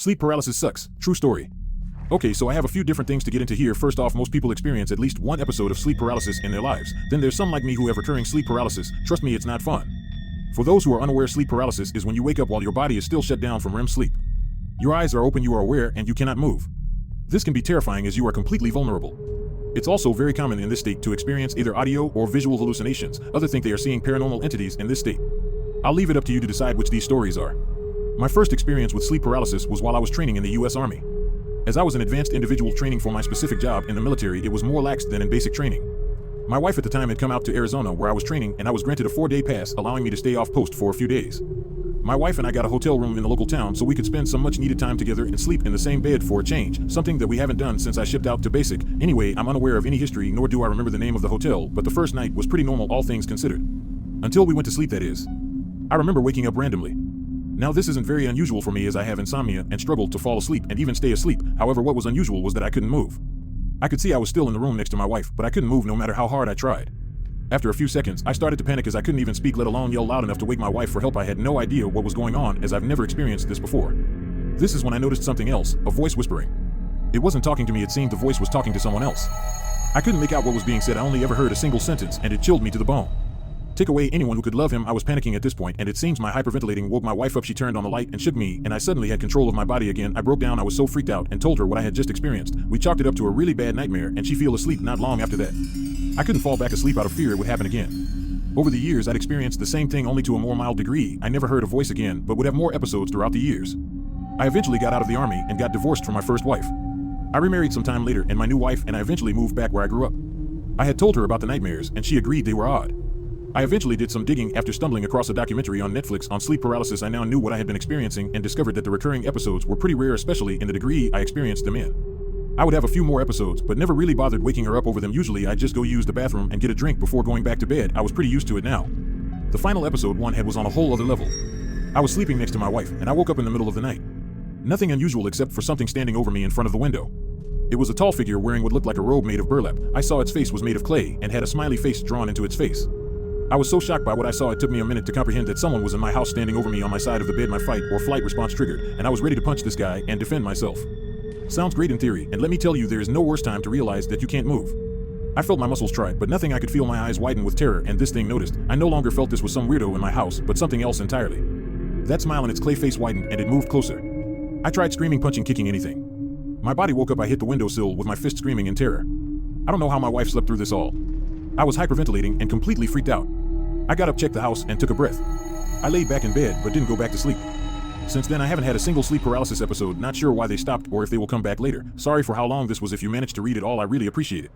Sleep paralysis sucks. True story. Okay, so I have a few different things to get into here. First off, most people experience at least one episode of sleep paralysis in their lives. Then there's some like me who have recurring sleep paralysis. Trust me, it's not fun. For those who are unaware, sleep paralysis is when you wake up while your body is still shut down from REM sleep. Your eyes are open, you are aware, and you cannot move. This can be terrifying as you are completely vulnerable. It's also very common in this state to experience either audio or visual hallucinations. Others think they are seeing paranormal entities in this state. I'll leave it up to you to decide which these stories are. My first experience with sleep paralysis was while I was training in the U.S. Army. As I was an advanced individual training for my specific job in the military, it was more lax than in basic training. My wife at the time had come out to Arizona where I was training, and I was granted a 4-day pass allowing me to stay off post for a few days. My wife and I got a hotel room in the local town so we could spend some much needed time together and sleep in the same bed for a change, something that we haven't done since I shipped out to basic. Anyway, I'm unaware of any history, nor do I remember the name of the hotel, but the first night was pretty normal, all things considered. Until we went to sleep, that is. I remember waking up randomly. Now this isn't very unusual for me as I have insomnia and struggle to fall asleep and even stay asleep. However, what was unusual was that I couldn't move. I could see I was still in the room next to my wife, but I couldn't move no matter how hard I tried. After a few seconds, I started to panic as I couldn't even speak, let alone yell loud enough to wake my wife for help. I had no idea what was going on as I've never experienced this before. This is when I noticed something else, a voice whispering. It wasn't talking to me, it seemed the voice was talking to someone else. I couldn't make out what was being said, I only ever heard a single sentence, and it chilled me to the bone. Take away anyone who could love him. I was panicking at this point, and it seems my hyperventilating woke my wife up. She turned on the light and shook me, and I suddenly had control of my body again. I broke down, I was so freaked out, and told her what I had just experienced. We chalked it up to a really bad nightmare, and she fell asleep not long after that. I couldn't fall back asleep out of fear it would happen again. Over the years, I'd experienced the same thing, only to a more mild degree. I never heard a voice again, but would have more episodes throughout the years. I eventually got out of the army and got divorced from my first wife. I remarried some time later, and my new wife and I eventually moved back where I grew up. I had told her about the nightmares, and she agreed they were odd. I eventually did some digging after stumbling across a documentary on Netflix on sleep paralysis. I now knew what I had been experiencing and discovered that the recurring episodes were pretty rare, especially in the degree I experienced them in. I would have a few more episodes, but never really bothered waking her up over them. Usually I'd just go use the bathroom and get a drink before going back to bed. I was pretty used to it now. The final episode was on a whole other level. I was sleeping next to my wife, and I woke up in the middle of the night. Nothing unusual except for something standing over me in front of the window. It was a tall figure wearing what looked like a robe made of burlap. I saw its face was made of clay and had a smiley face drawn into its face. I was so shocked by what I saw it took me a minute to comprehend that someone was in my house standing over me on my side of the bed. My fight or flight response triggered, and I was ready to punch this guy and defend myself. Sounds great in theory, and let me tell you, there is no worse time to realize that you can't move. I felt my muscles try, but nothing. I could feel my eyes widen with terror, and this thing noticed. I no longer felt this was some weirdo in my house, but something else entirely. That smile on its clay face widened, and it moved closer. I tried screaming, punching, kicking, anything. My body woke up. I hit the windowsill with my fist, screaming in terror. I don't know how my wife slept through this all. I was hyperventilating and completely freaked out. I got up, checked the house, and took a breath. I laid back in bed, but didn't go back to sleep. Since then, I haven't had a single sleep paralysis episode. Not sure why they stopped or if they will come back later. Sorry for how long this was. If you managed to read it all, I really appreciate it.